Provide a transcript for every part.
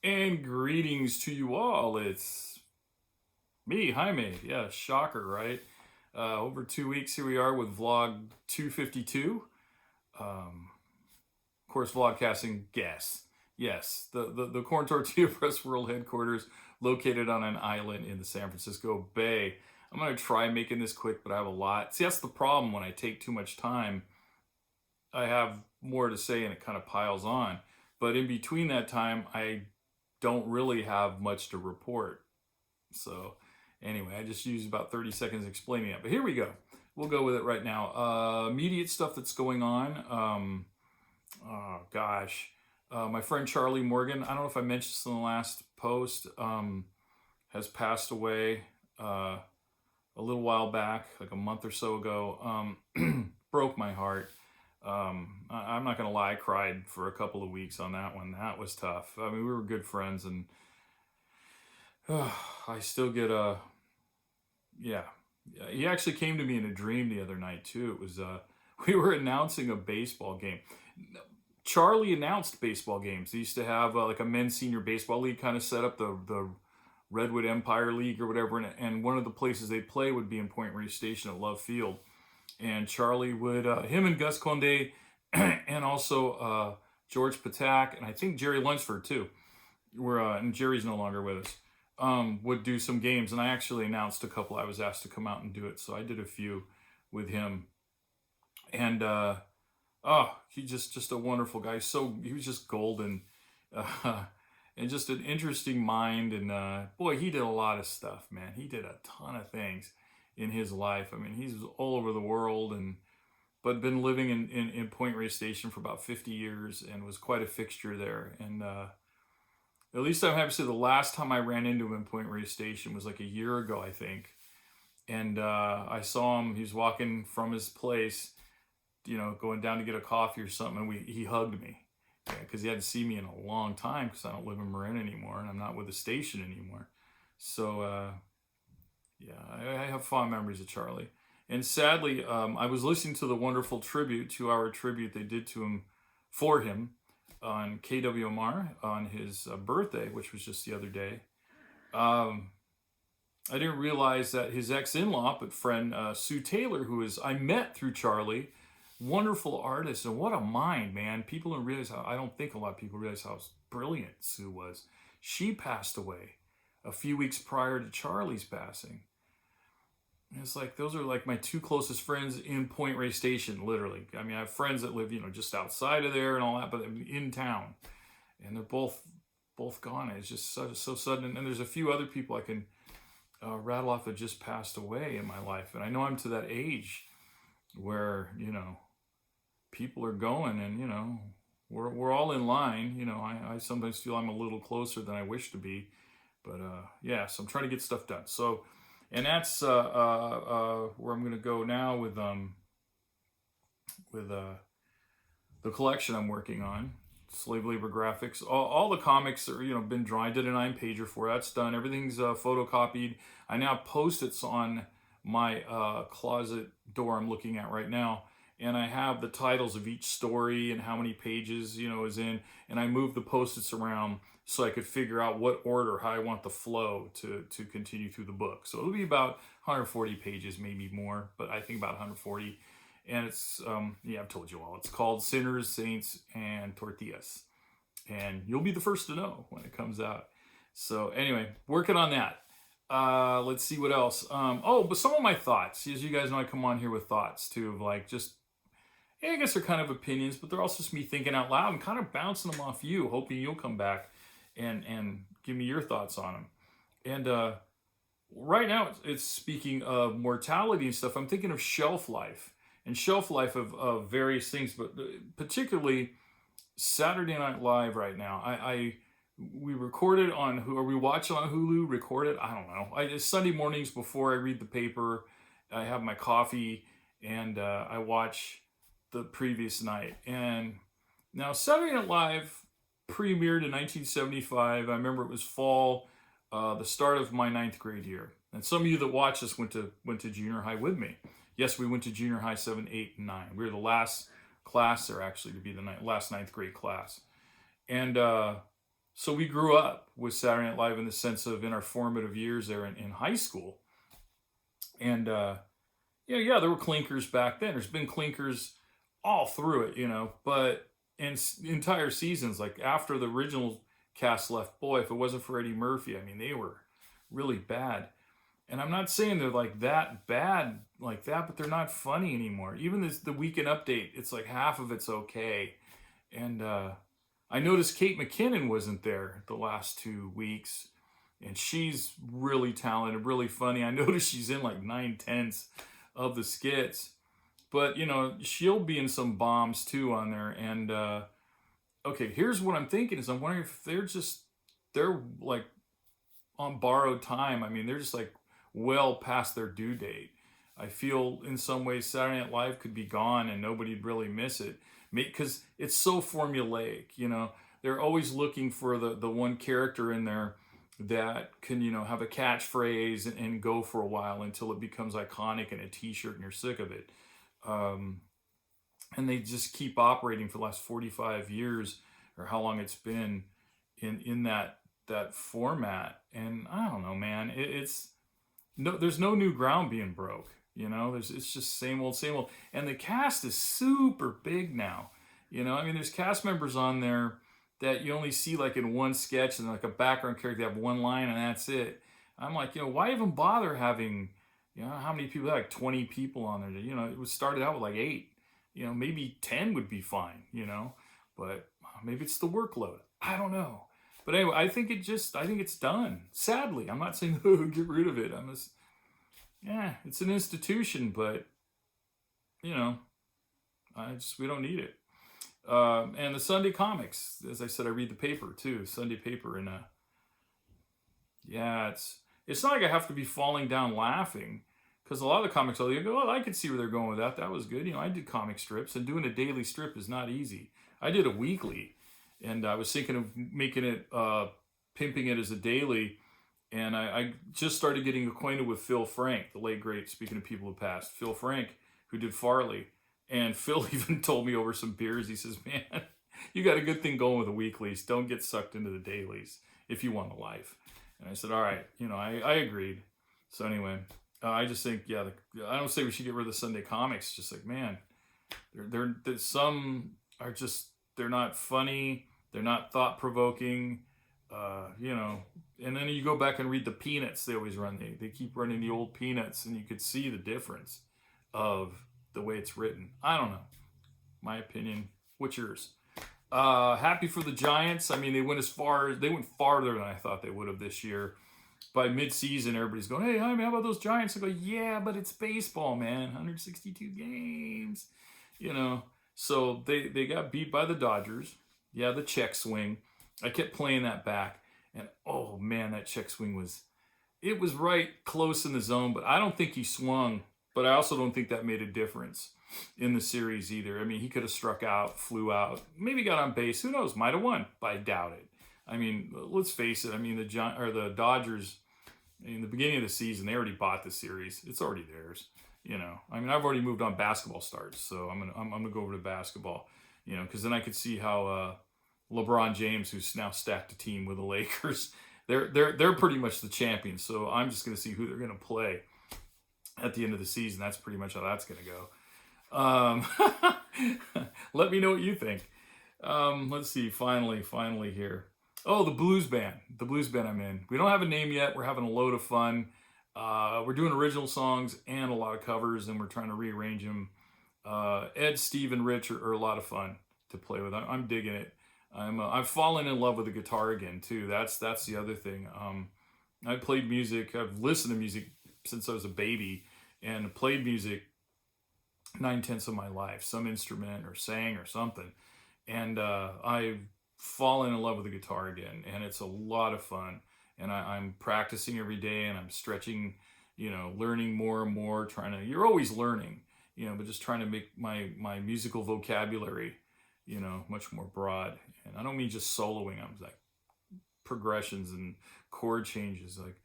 And greetings to you all. It's me, Jaime. Yeah, shocker, right? Over 2 weeks, here we are with vlog 252. Of course, vlogcasting guests. Yes, the Corn Tortilla Press World Headquarters, located on an island in the San Francisco Bay. I'm going to try making this quick, but I have a lot. See, that's the problem when I take too much time. I have more to say and it kind of piles on. But in between that time, I don't really have much to report. So anyway, I just used about 30 seconds explaining it. But here we go. We'll go with it right now. Immediate stuff that's going on. Oh gosh. My friend Charlie Morgan, I don't know if I mentioned this in the last post, has passed away a little while back, like a month or so ago. Broke my heart. I'm not gonna lie, I cried for a couple of weeks on that one. That was tough. I mean, we were good friends, and I still get yeah. He actually came to me in a dream the other night too. It was we were announcing a baseball game. Charlie announced baseball games. They used to have like a men's senior baseball league kind of set up, the Redwood Empire League or whatever, and one of the places they play would be in Point Reyes Station at Love Field. And Charlie would, him and Gus Conde, and also George Patak, and I think Jerry Lunsford too, were, and Jerry's no longer with us, would do some games. And I actually announced a couple. I was asked to come out and do it, so I did a few with him. And oh, he just a wonderful guy. So he was just golden, and just an interesting mind. And boy, he did a lot of stuff, man. He did a ton of things in his life. I mean, he's all over the world, but been living in Point Reyes Station for about 50 years and was quite a fixture there. And at least I'm happy to say the last time I ran into him in Point Reyes Station was like a year ago, I think. And I saw him. He was walking from his place, going down to get a coffee or something, and he hugged me because he hadn't seen me in a long time because I don't live in Marin anymore and I'm not with the station anymore. So yeah, I have fond memories of Charlie. And sadly, I was listening to the wonderful tribute, 2-hour tribute they did to him, for him, on KWMR on his birthday, which was just the other day. I didn't realize that his ex-in-law, but friend Sue Taylor, I met through Charlie, wonderful artist, and what a mind, man. People don't realize I don't think a lot of people realize how brilliant Sue was. She passed away a few weeks prior to Charlie's passing. It's like, those are like my two closest friends in Point Reyes Station, literally. I mean, I have friends that live, just outside of there and all that, but in town. And they're both gone. It's just so sudden. And there's a few other people I can rattle off that just passed away in my life. And I know I'm to that age where, people are going, and, we're all in line. I sometimes feel I'm a little closer than I wish to be. But yeah, so I'm trying to get stuff done. So, and that's where I'm going to go now with the collection I'm working on, slave labor graphics. All the comics are been drawn. I did a 9-pager for it. That's done. Everything's photocopied. I now post it's on my closet door I'm looking at right now, and I have the titles of each story and how many pages is in, and I move the post-its around so I could figure out what order, how I want the flow to continue through the book. So it'll be about 140 pages, maybe more, but I think about 140. And it's, yeah, I've told you all, it's called Sinners, Saints, and Tortillas. And you'll be the first to know when it comes out. So anyway, working on that. Let's see what else. But some of my thoughts. As you guys know, I come on here with thoughts too, of like just, I guess they're kind of opinions, but they're also just me thinking out loud and kind of bouncing them off you, hoping you'll come back and give me your thoughts on them. And right now, it's speaking of mortality and stuff. I'm thinking of shelf life and shelf life of various things, but particularly Saturday Night Live right now. We record it on, or we watch it on Hulu, record it, I don't know. Sunday mornings before I read the paper, I have my coffee, and I watch the previous night. And now Saturday Night Live premiered in 1975. I remember it was fall, the start of my 9th grade year. And some of you that watch this went to junior high with me. Yes, we went to junior high 7, 8, and 9. We were the last class there, actually, to be the last 9th grade class. And So we grew up with Saturday Night Live in the sense of in our formative years there in high school. And yeah, there were clinkers back then. There's been clinkers all through it, but in entire seasons, like after the original cast left, boy, if it wasn't for Eddie Murphy, I mean, they were really bad. And I'm not saying they're like that bad like that, but they're not funny anymore. Even the weekend update, it's like half of it's okay. And I noticed Kate McKinnon wasn't there the last 2 weeks, and she's really talented, really funny. I noticed she's in like 9/10 of the skits, but she'll be in some bombs too on there. And okay, here's what I'm thinking: is I'm wondering if they're like on borrowed time. I mean, they're just like well past their due date. I feel in some ways Saturday Night Live could be gone and nobody'd really miss it because it's so formulaic. They're always looking for the one character in there that can have a catchphrase and go for a while until it becomes iconic in a t-shirt and you're sick of it. And they just keep operating for the last 45 years or how long it's been in that format. And I don't know, man, there's no new ground being broke. It's just same old, and the cast is super big now. I mean, there's cast members on there that you only see like in one sketch and like a background character, they have one line and that's it. I'm like, why even bother having, how many people? Like 20 people on there. It was started out with like 8. Maybe 10 would be fine. But maybe it's the workload. I don't know. But anyway, I think it's done. Sadly, I'm not saying get rid of it. It's an institution, but we don't need it. And the Sunday comics, as I said, I read the paper too, Sunday paper, and it's not like I have to be falling down laughing, because a lot of the comics, you go, oh, I could see where they're going with that. That was good. I did comic strips, and doing a daily strip is not easy. I did a weekly, and I was thinking of making it, pimping it as a daily. And I just started getting acquainted with Phil Frank, the late great, speaking of people who passed, Phil Frank, who did Farley. And Phil even told me over some beers, he says, man, you got a good thing going with the weeklies. Don't get sucked into the dailies if you want a life. And I said, all right, I agreed. So anyway, I just think, I don't say we should get rid of the Sunday comics. Just like, man, they're some are just, they're not funny. They're not thought-provoking. And then you go back and read the Peanuts they always run. They keep running the old Peanuts, and you could see the difference of the way it's written. I don't know. My opinion. What's yours? Happy for the Giants. I mean, they went farther than I thought they would have this year. By mid-season, everybody's going, hey, how about those Giants? I go, yeah, but it's baseball, man. 162 games. So they got beat by the Dodgers. Yeah, the check swing. I kept playing that back. And, oh, man, that check swing was right close in the zone, but I don't think he swung. But I also don't think that made a difference in the series either. I mean, he could have struck out, flew out, maybe got on base. Who knows? Might have won, but I doubt it. I mean, let's face it. I mean, the Dodgers, in the beginning of the season, they already bought the series. It's already theirs. I mean, I've already moved on basketball starts, so I'm gonna go over to basketball. Because then I could see how LeBron James, who's now stacked a team with the Lakers, they're pretty much the champions. So I'm just gonna see who they're gonna play at the end of the season. That's pretty much how that's gonna go. Let me know what you think. Let's see. Finally here. Oh, the blues band I'm in. We don't have a name yet. We're having a load of fun. We're doing original songs and a lot of covers, and we're trying to rearrange them. Ed, Steve, and Rich are a lot of fun to play with. I'm digging it. I've fallen in love with the guitar again too. That's the other thing. I played music. I've listened to music since I was a baby, and played music 9/10 of my life, some instrument or sang or something. And I've fallen in love with the guitar again, and it's a lot of fun. And I'm practicing every day, and I'm stretching, learning more and more. You're always learning, but just trying to make my musical vocabulary, much more broad. And I don't mean just soloing. I'm like progressions and chord changes. Like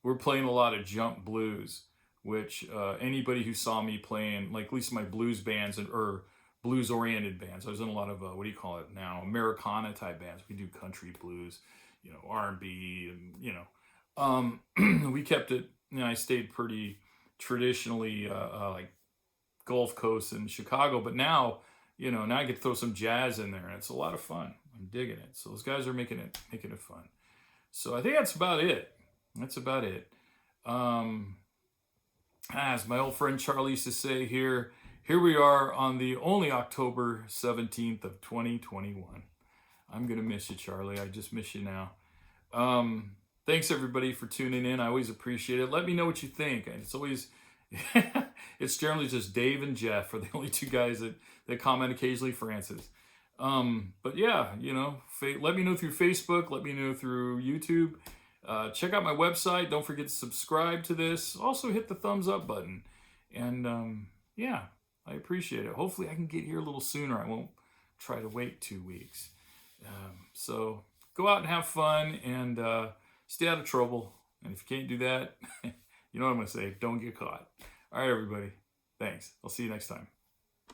we're playing a lot of jump blues, which anybody who saw me playing, like at least my blues bands or blues-oriented bands. I was in a lot of, what do you call it now, Americana type bands. We do country blues, R&B, and, we kept it, I stayed pretty traditionally, like Gulf Coast and Chicago, but now, now I get to throw some jazz in there, and it's a lot of fun. I'm digging it. So those guys are making it fun. So I think that's about it. That's about it. As my old friend Charlie used to say, here we are on the only October 17th of 2021. I'm going to miss you, Charlie. I just miss you now. Thanks, everybody, for tuning in. I always appreciate it. Let me know what you think. It's always, it's generally just Dave and Jeff are the only two guys that comment, occasionally Francis. But yeah, let me know through Facebook. Let me know through YouTube. Check out my website. Don't forget to subscribe to this. Also hit the thumbs up button. And yeah, I appreciate it. Hopefully I can get here a little sooner. I won't try to wait 2 weeks. So go out and have fun and stay out of trouble. And if you can't do that, you know what I'm going to say. Don't get caught. All right, everybody. Thanks. I'll see you next time.